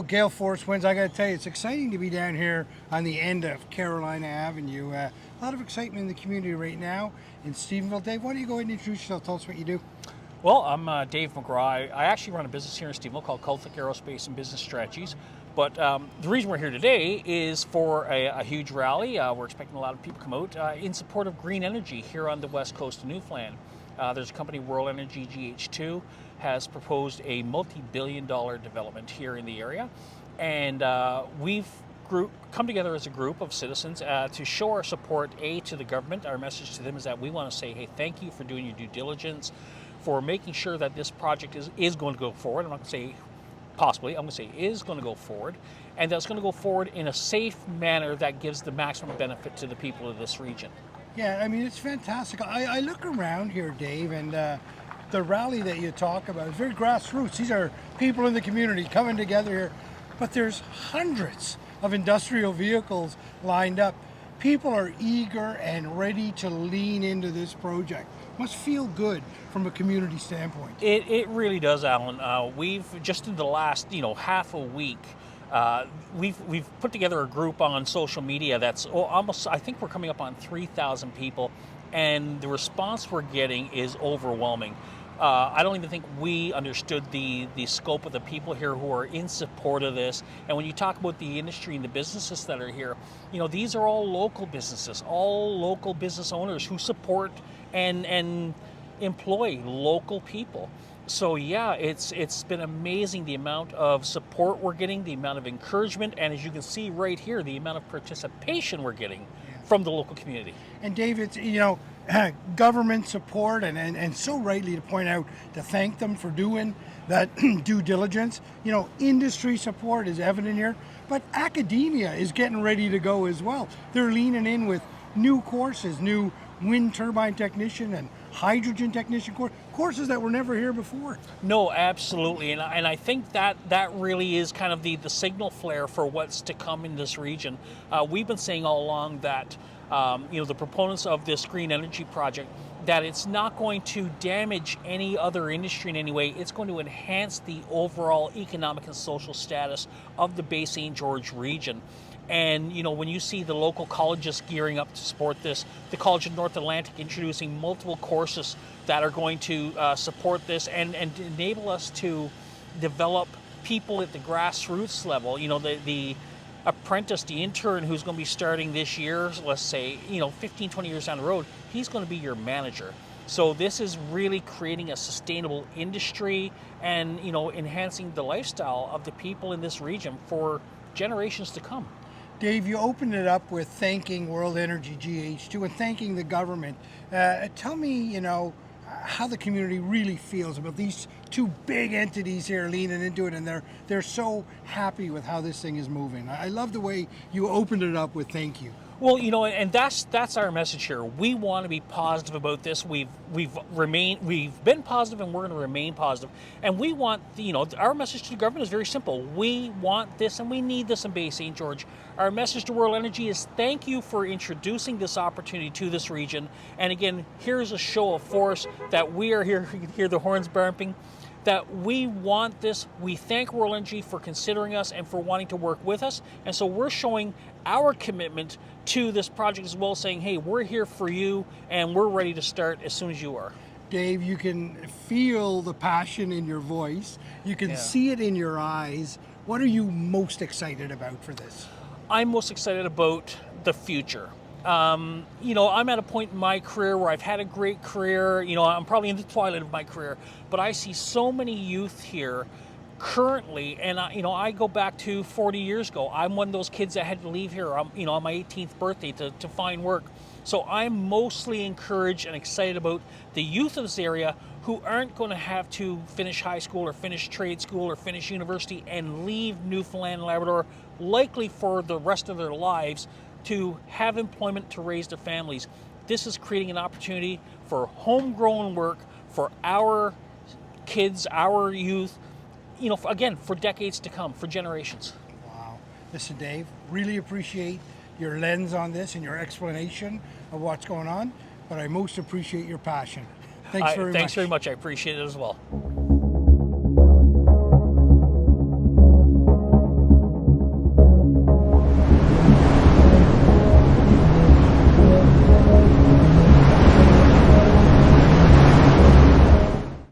gale force winds. I got to tell you, it's exciting to be down here on the end of Carolina Avenue. A lot of excitement in the community right now in Stephenville. Dave, why don't you go ahead and introduce yourself? Tell us what you do. Well, I'm Dave McGrath. I actually run a business here in Stephenville called Cultic Aerospace and Business Strategies. But the reason we're here today is for a huge rally. We're expecting a lot of people to come out in support of green energy here on the west coast of Newfoundland. There's a company, World Energy GH2, has proposed a multi-billion-dollar development here in the area. And we've come together as a group of citizens to show our support, to the government. Our message to them is that we want to say, hey, thank you for doing your due diligence, for making sure that this project is going to go forward. I'm not going to say possibly, I'm going to say is going to go forward, and that's going to go forward in a safe manner that gives the maximum benefit to the people of this region. Yeah, I mean, it's fantastic. I look around here, Dave, and the rally that you talk about is very grassroots. These are people in the community coming together here, but there's hundreds of industrial vehicles lined up. People are eager and ready to lean into this project. Must feel good from a community standpoint. It really does, Alan. We've just in the last half a week, we've put together a group on social media that's almost, I think we're coming up on 3,000 people, and the response we're getting is overwhelming. I don't even think we understood the scope of the people here who are in support of this. And when you talk about the industry and the businesses that are here, these are all local businesses, all local business owners who support and employ local people. So yeah, it's been amazing the amount of support we're getting, the amount of encouragement, and as you can see right here, the amount of participation we're getting from the local community. And Dave, it's government support, and so rightly to point out, to thank them for doing that due diligence. Industry support is evident here, but academia is getting ready to go as well. They're leaning in with new courses, new wind turbine technician and hydrogen technician courses that were never here before. No, absolutely, and I think that really is kind of the signal flare for what's to come in this region. We've been saying all along that the proponents of this green energy project, that it's not going to damage any other industry in any way. It's going to enhance the overall economic and social status of the Bay St. George region. And when you see the local colleges gearing up to support this, the College of North Atlantic introducing multiple courses that are going to support this and enable us to develop people at the grassroots level. The apprentice, the intern who's going to be starting this year, let's say 15, 20 years down the road, he's going to be your manager. So this is really creating a sustainable industry and enhancing the lifestyle of the people in this region for generations to come. Dave, you opened it up with thanking World Energy GH2 and thanking the government. Tell me, how the community really feels about these two big entities here leaning into it, and they're so happy with how this thing is moving. I love the way you opened it up with thank you. Well, and that's our message here. We want to be positive about this. We've been positive, and we're going to remain positive. And we want, our message to the government is very simple. We want this, and we need this in Bay St. George. Our message to World Energy is thank you for introducing this opportunity to this region. And again, here's a show of force that we are here. You can hear the horns bumping. That we want this. We thank World Energy for considering us and for wanting to work with us. And so we're showing our commitment to this project as well, saying, hey, we're here for you and we're ready to start as soon as you are. Dave, you can feel the passion in your voice. You can see it in your eyes. What are you most excited about for this? I'm most excited about the future. I'm at a point in my career where I've had a great career. I'm probably in the twilight of my career, but I see so many youth here currently, and I go back to 40 years ago. I'm one of those kids that had to leave here, on my 18th birthday to find work. So I'm mostly encouraged and excited about the youth of this area who aren't going to have to finish high school or finish trade school or finish university and leave Newfoundland Labrador, likely for the rest of their lives, to have employment to raise their families. This is creating an opportunity for homegrown work for our kids, our youth, again, for decades to come, for generations. Wow. Listen, Dave, really appreciate your lens on this and your explanation of what's going on, but I most appreciate your passion. Thanks very much. Thanks very much. I appreciate it as well.